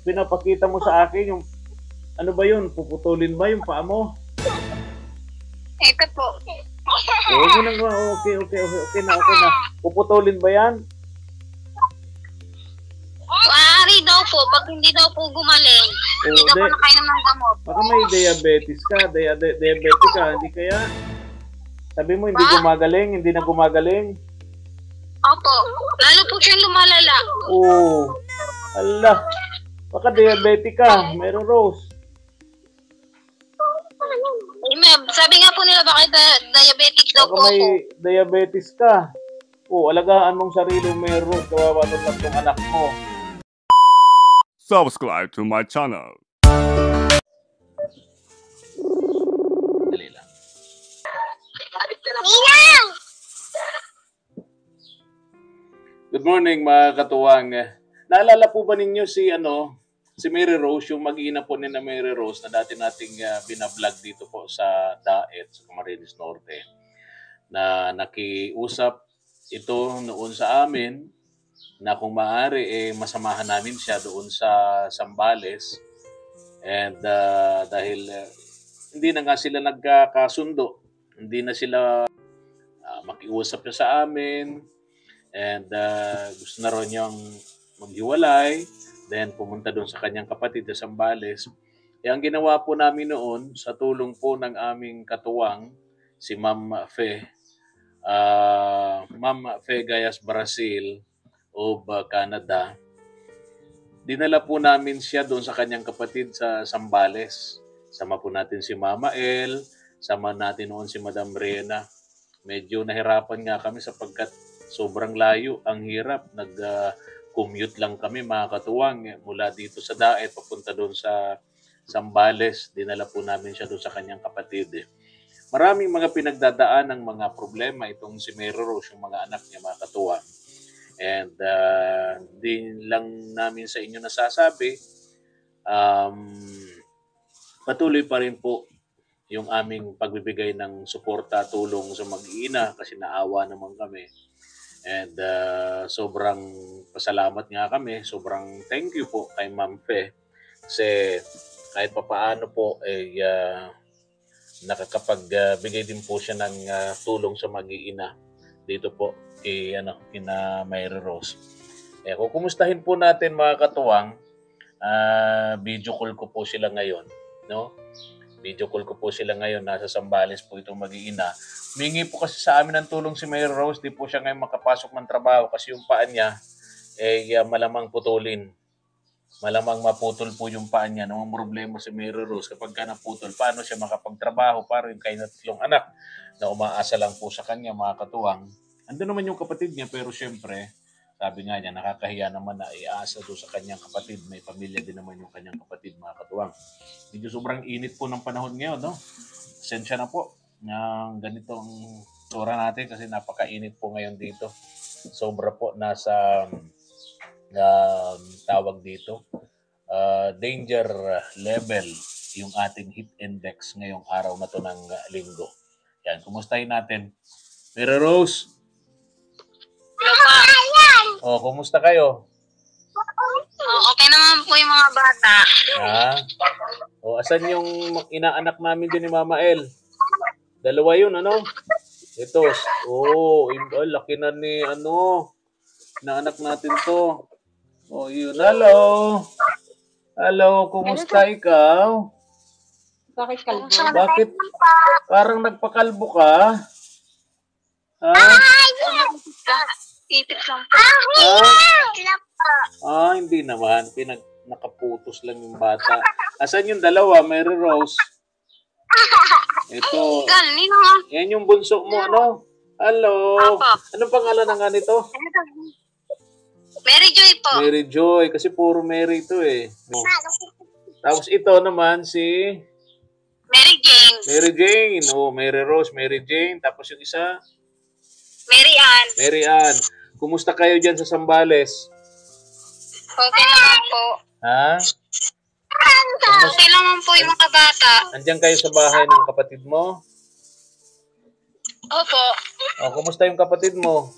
pinapakita mo sa akin yung, ano ba yun? Puputulin ba yung paa mo? Ito po. Oo, okay na. Puputulin ba yan? Maaari daw po, pag hindi daw po gumaling, hindi daw po nakainom ng gamot. Baka may diabetes ka, diabetic ka, hindi kaya? Sabi mo, hindi gumagaling, hindi na gumagaling? Opo, lalo po siyang lumalala. Oo. Ala, baka diabetic ka, Mary Rose. Sabi nga po nila, bakit diabetic daw po Baka may ako. diabetes ka. Oo, alagaan mong sarili, Mary Rose, kawawa ng tatlong anak mo. Subscribe to my channel. Dali lang. Good morning mga katuwang. Naalala po ba ninyo si Mary Rose, yung mag-iina po ni na Mary Rose na dati nating binablog dito po sa Daet, sa Camarines Norte, na nakiusap ito noon sa amin na kung maaari masamahan namin siya doon sa Zambales, and dahil hindi na nga sila nagkakasundo, hindi na sila makiusap niya sa amin, and gusto na rin niyang maghiwalay, then pumunta doon sa kanyang kapatid sa Zambales. Ang ginawa po namin noon, sa tulong po ng aming katuwang, si Ma'am Fe Gayas Brazil of Canada, dinala po namin siya doon sa kanyang kapatid sa Zambales. Sama po natin si Mama El, sama natin noon si Madam Rena. Medyo nahirapan nga kami sapagkat sobrang layo, ang hirap. Nag-commute lang kami mga katuwang mula dito sa Daet papunta doon sa Zambales. Dinala po namin siya doon sa kanyang kapatid. Maraming mga pinagdadaan ng mga problema itong si Mary Rose, yung mga anak niya mga katuwang. And di lang namin sa inyo nasasabi, patuloy pa rin po yung aming pagbibigay ng suporta, tulong sa mag-iina kasi naawa naman kami. And sobrang pasalamat nga kami, sobrang thank you po kay Ma'am Fe kasi kahit papaano po nakakapagbigay din po siya ng tulong sa mag-iina dito po kina Mary Rose. Kung kumustahin po natin mga katuwang, video call ko po sila ngayon, no? Video call ko po sila ngayon, nasa Zambales po itong mag-iina. Mingi po kasi sa amin ng tulong si Mary Rose, di po siya ngayon makapasok ng trabaho kasi yung paa niya malamang putulin. Malamang maputol po yung paa niya. Nung problema si Mary Rose, kapag ka naputol, paano siya makapagtrabaho para yung kay tatlong anak na umaasa lang po sa kanya mga katuwang. Ando naman yung kapatid niya, pero syempre, sabi nga niya, nakakahiya naman na iaasa doon sa kanyang kapatid. May pamilya din naman yung kanyang kapatid, mga katuwang. Medyo sobrang init po ng panahon ngayon, no? Pasensya na po ng ganitong tsura natin kasi napakainit po ngayon dito. Sobra po nasa tawag dito, danger level yung ating heat index ngayong araw na to ng linggo. Yan, kumustahin natin. Mary Rose? Kumusta kayo? Okay naman po yung mga bata. Asan yung inaanak namin din ni Mama El? Dalawa yun, ano? Ito. Laki na ni, inaanak natin to. Yun. Hello, kumusta ikaw? Bakit kalbo? Bakit parang nagpakalbo ka? Itip lang po. Hindi naman. Nakaputos lang yung bata. Asan yung dalawa, Mary Rose? Ito. Yan yung bunso mo, ano? Hello. Anong pangalan ng ganito? Mary Joy po. Mary Joy. Kasi puro Mary ito eh. Tapos ito naman si Mary Jane. Mary Jane. Mary Rose, Mary Jane. Tapos yung isa? Mary Ann. Mary Ann. Kumusta kayo dyan sa Zambales? Okay naman po. Okay naman po yung mga bata. Andiyan kayo sa bahay ng kapatid mo? Opo. Kumusta yung kapatid mo?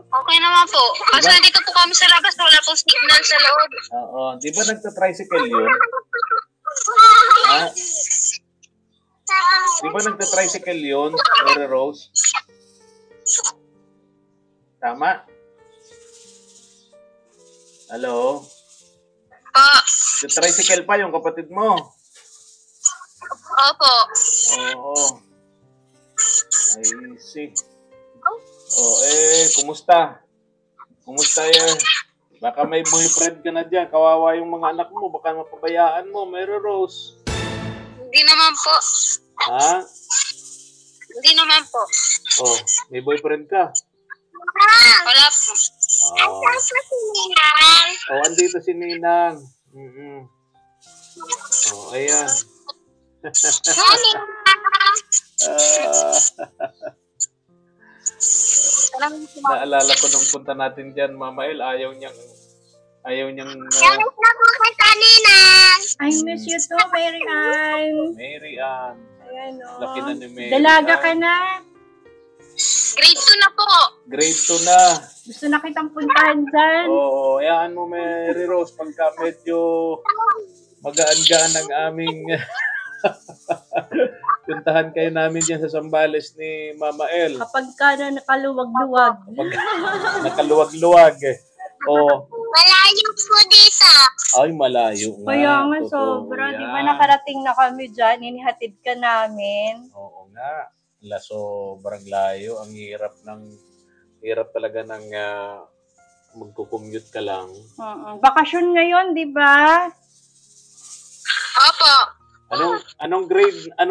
Okay naman po. Kasi nandito po kami sa labas, wala po signal sa loob. Oo. Di ba nagta-tricycle yun? Ha? Di ba nagta-tricycle yun, Mary Rose? Tama? Hello? Tricycle pa yung kapatid mo. Opo. Oo. I see. Kumusta? Kumusta yan? Baka may boyfriend ka na dyan. Kawawa yung mga anak mo. Baka mapabayaan mo, Mary Rose. Hindi naman po. Ha? Hindi naman po. Oh, may boyfriend ka? Wala po. Oh, andito si Ninang. Oh, ayan. Naalala ko nung punta natin dyan, Mama El, ayaw niyang I miss you too, Mary Ann. Mary Ann. Ayan o. Laki na ni Mary Dalaga Ann. ka na. Grade 2 na po. Grade 2 na. Gusto na kitang puntahan dyan. Oo, hayaan mo, Mary Rose, pagka medyo magaan-gaan ang aming puntahan kayo namin dyan sa Zambales ni Mama El. Kapag ka na nakaluwag-luwag. Kapag nakaluwag-luwag. Oh, Malayo po dito. ay, malayo nga. Kaya nga Totoo sobra. yan. Di ba nakarating na kami dyan? Inihatid ka namin. Oo nga. Sobrang layo. Ang hirap talaga ng magko-commute ka lang. Bakasyon ngayon, di ba? Opo. Anong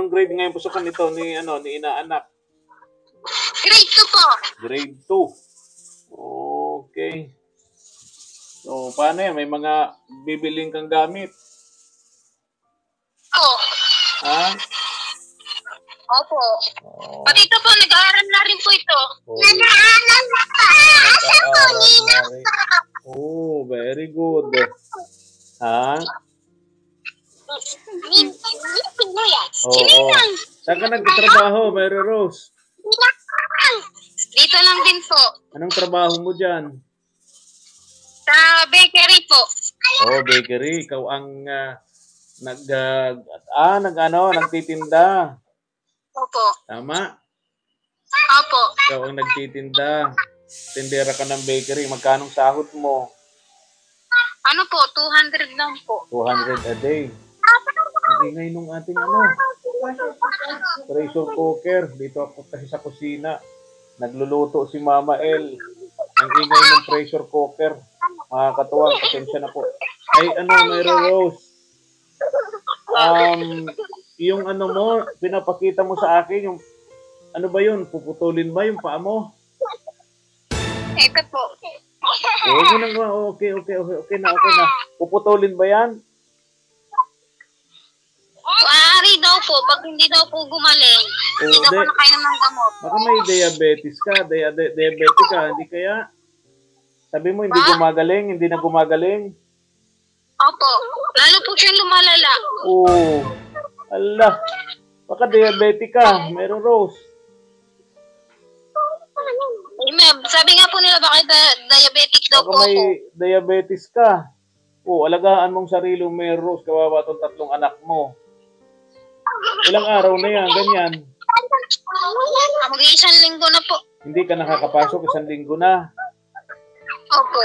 grade ngayon pusukan nito ni inaanak? Grade 2 po. Grade 2. Okay. So, paano yan? May mga bibiling kang gamit? Opo. Ha? Opo. Oh. Pati ito po, nag-aaral na rin po ito. Oh. Nag-aaral na pa. Oh, very good. Ha? Oo. Saan ka nagtatrabaho, Mary Rose? Dito lang din po. Anong trabaho mo dyan? Sa bakery po. Oh, bakery. Ikaw ang nagtitinda. Opo. Tama? Opo. Ikaw ang nagtitinda. Tindera ka ng bakery. Magkanong sahod mo? Ano po, 200 lang po. 200 a day. Ang ingay nung ating pressure cooker. Dito ako kasi sa kusina. Nagluluto si Mama El. Ang ingay ng pressure cooker. Mga katuwang, pasensya na po. Ay, Mary Rose. Yung mo, pinapakita mo sa akin, yung, ano ba yun? Puputulin ba yung paa mo? Ito po. Okay na. Puputulin ba yan? Maaari daw po, pag hindi daw po gumaling. Hindi daw po nakainom ng gamot. Baka may diabetes ka, diabetic ka, hindi kaya? Sabi mo, hindi na gumagaling? Opo, lalo po siyang lumalala. Oo. Allah. Baka diabetic ka, Mary Rose. Sabi nga po nila, baka diabetic daw Baka po may ako. diabetes ka. Alagaan mong sarili, Mary Rose. Kawawa tong 3 anak mo. Ilang araw na yan, ganyan. Mag-iisang linggo na po. Hindi ka nakakapasok, 1 linggo na. Opo.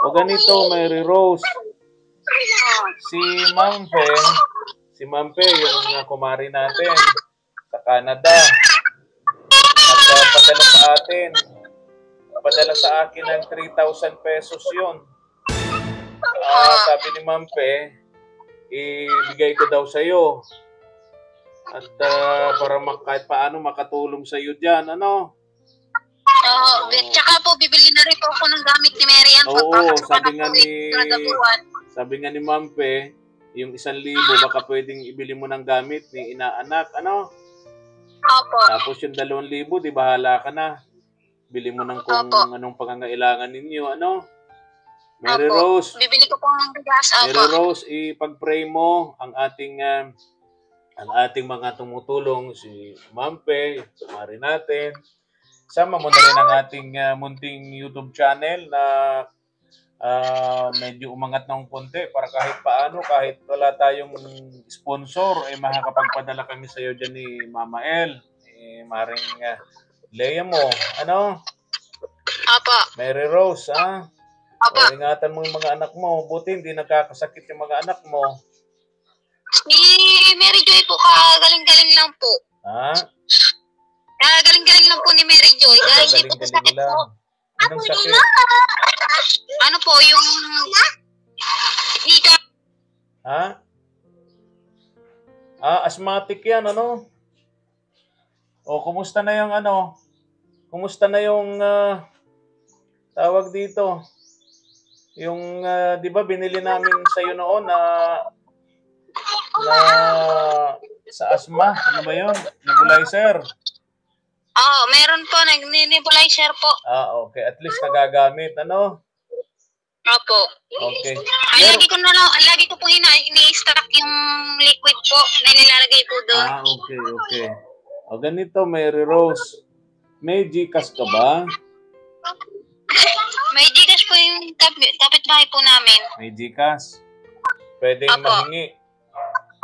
O ganito, Mary Rose. Si Mampe, yung kumari natin sa Canada. At padala sa akin ng 3,000 pesos yun. Sabi ni Mampe, ibigay ko daw sa'yo. At para kahit paano makatulong sa'yo dyan, ano? Tsaka po, bibili na rin po ako ng gamit ni Marian. Oo, sabi nga ni Mampe, yung 1,000 baka pwedeng ibili mo ng gamit ni inaanak, ano? Opo. Tapos yung 2,000, di bahala ka na. Bili mo ng kung anong pangangailangan ninyo, ano? Mary Rose. Bibili ko po ng bigas. Mary Rose, ipag-pray mo ang ating ang ating mga tumutulong, si Mampe, mari natin. Sama mo na rin ang ating munting YouTube channel na medyo umangat ng konti para kahit paano, kahit wala tayong sponsor, makakapagpadala kami sa iyo dyan ni Mama El. Maring Leia mo, ano? Apo. Mary Rose, ha? Apo. O, ingatan mo yung mga anak mo. Buti hindi nagkakasakit yung mga anak mo. Si Mary Joy po, kagaling-galing lang po. Ha? Kagaling-galing lang po ni Mary Joy. Dahil hindi po sakit lang. po. Anong sakit? Ano po, yung... Ika. Ha? Asthmatic yan, ano? O, kumusta na yung ano? Kumusta na yung tawag dito? Yung, di ba, binili namin sa iyo noon na sa asthma. Ano ba yun? Nebulizer. Oo, meron po. Nag-nebulizer po. Okay. At least nagagamit. Ano? Opo. Okay. Lagi ko pong ini-stock yung liquid po na nilalagay po doon. Okay. O, ganito, Mary Rose. May Gcash ka ba? May Gcash po yung kapitbahay po namin. May Gcash? Pwedeng mahingi.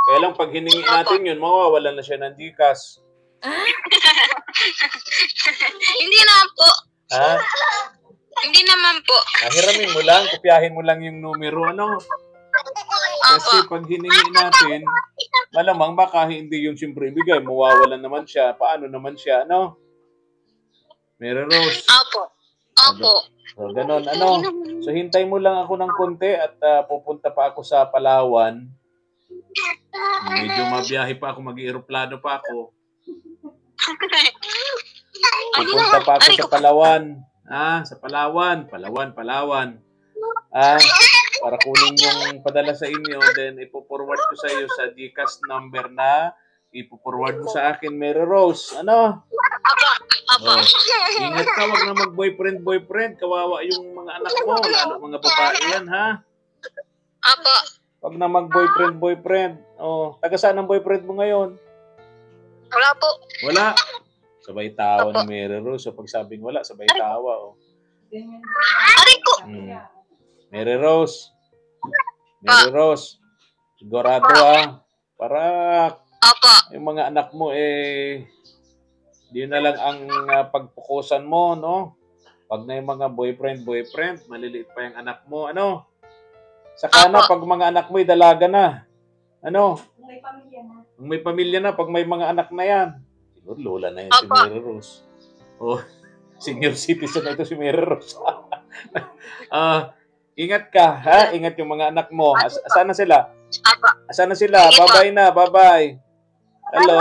Kaya lang pag hiningi natin yun, mawawalan na siya ng Gcash. Hindi naman po. Ha? Hindi naman po. Hiramin mo lang, kopyahin mo lang yung numero, ano? Kasi pag hiningi natin, malamang baka hindi yung siyempre ibigay, mawawalan naman siya. Paano naman siya, ano? Mary Rose. Opo. So, ganun, ano? So, hintay mo lang ako ng konti at pupunta pa ako sa Palawan. Medyo mabiyahe pa ako, mag-aeroplano pa ako. Pupunta pa ako sa Palawan. Sa Palawan. Para kunin yung padala sa inyo, then ipo-forward ko sa iyo sa Gcash number na ipo-forward mo sa akin, Mary Rose. Ano? Apo. Ingat ka, wag na mag-boyfriend. Kawawa yung mga anak mo, lalo mga babae yan, ha? Apo. Wag na mag-boyfriend. Taga saan ang boyfriend mo ngayon? Wala po. Wala. Sabay tawa ni Mary Rose. So, pag sabing wala, sabay tawa. Aray ko. Mary Rose. Sigurado, para yung mga anak mo, di na lang ang pagpukusan mo, no? Pag na yung mga boyfriend, maliliit pa yung anak mo, ano? Saka na, pag mga anak mo, dalaga na. Ano? Kung may pamilya na, pag may mga anak na yan. Siguro, lola na yan si Mary Rose. Senior citizen na ito si Mary Rose. Ingat ka, ha? Ingat yung mga anak mo. Asan na sila? Asan na sila? Bye-bye na, bye-bye. Hello?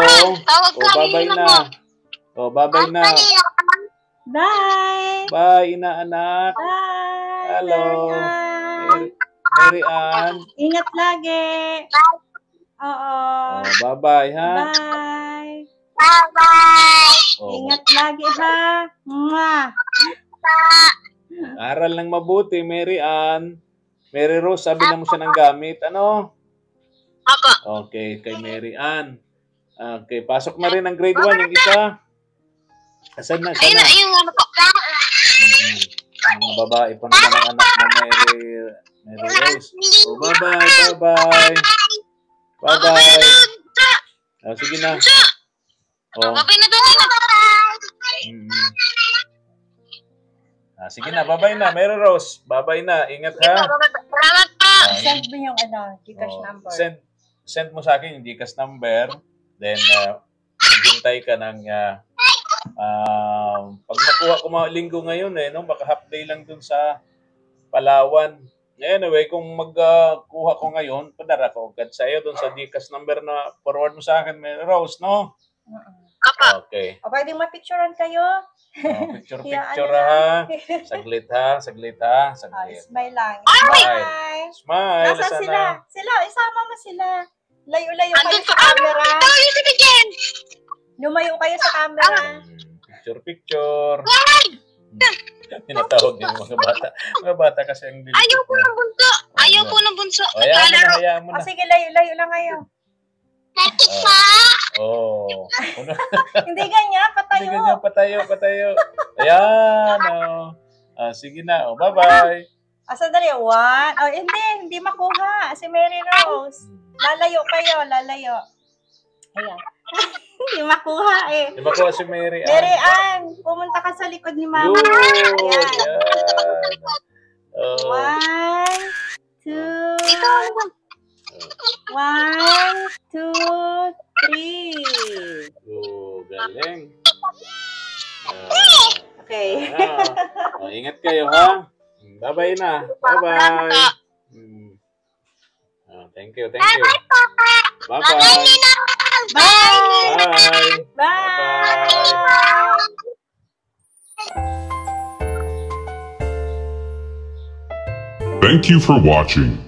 Bye-bye na. Bye-bye na. Bye! Bye, inaanak. Bye! Hello. Mary Ann. Ingat lagi. Oo. Bye-bye, ha? Bye! Bye-bye. Ingat lagi, ha? Mwah! Aral ng mabuti, Mary Ann. Mary Rose, sabi na mo siya ng gamit. Ano? Apo. Okay, kay Mary Ann. Okay, pasok na rin ang grade 1 yung isa. Asan na? Ayun na, yung ano po. Ang babae pa naman ang anak mo, Mary Rose. Bye-bye. Bye-bye. Sige na. Babay na doon. Sige na, bye-bye na. Mary Rose, bye-bye na. Ingat, ha? Salamat po. Send mo yung Gcash number. Send mo sa akin yung Gcash number. Then, hintay ka ng pag nakuha ko mga linggo ngayon, baka half day lang dun sa Palawan. Anyway, kung magkuha ko ngayon, padara ko agad sa iyo dun sa Gcash number na forward mo sa akin, Mary Rose, no? Apa. Okay. O, pwedeng mapicturean kayo? Picture, ha? Saglit, ha? Saglit. Smile lang. Smile. Smile. Nasaan sila? Isama mo sila. Layo-layo kayo Andun sa pa. camera. Tayo si Jen. Lumayo kayo sa camera. Picture. Tinatawag din yung mga bata. Mga bata kasi ang dilikit. Ayaw po ng bunso. Hayaan mo na. Sige, layo-layo lang kayo. Oh. Hindi ganyan, Hindi patayo. ganyan, patayo. Ayan, oh. Sige na, oh. Bye-bye. Sandali, one. Oh, hindi makuha. Si Mary Rose. Lalayo kayo, lalayo. Ayan. Hindi makuha eh. Di ba ko si Mary Ann? Mary Ann, pumunta ka sa likod ni Mama. Yun! Ayan. Yan! Oh. 1, 2, 1, 2, 3. Oh, galing. Okay. Ingat kayo, ha? Bye-bye na. Bye-bye. Thank you. Bye-bye. Bye! Bye. Bye! Thank you for watching.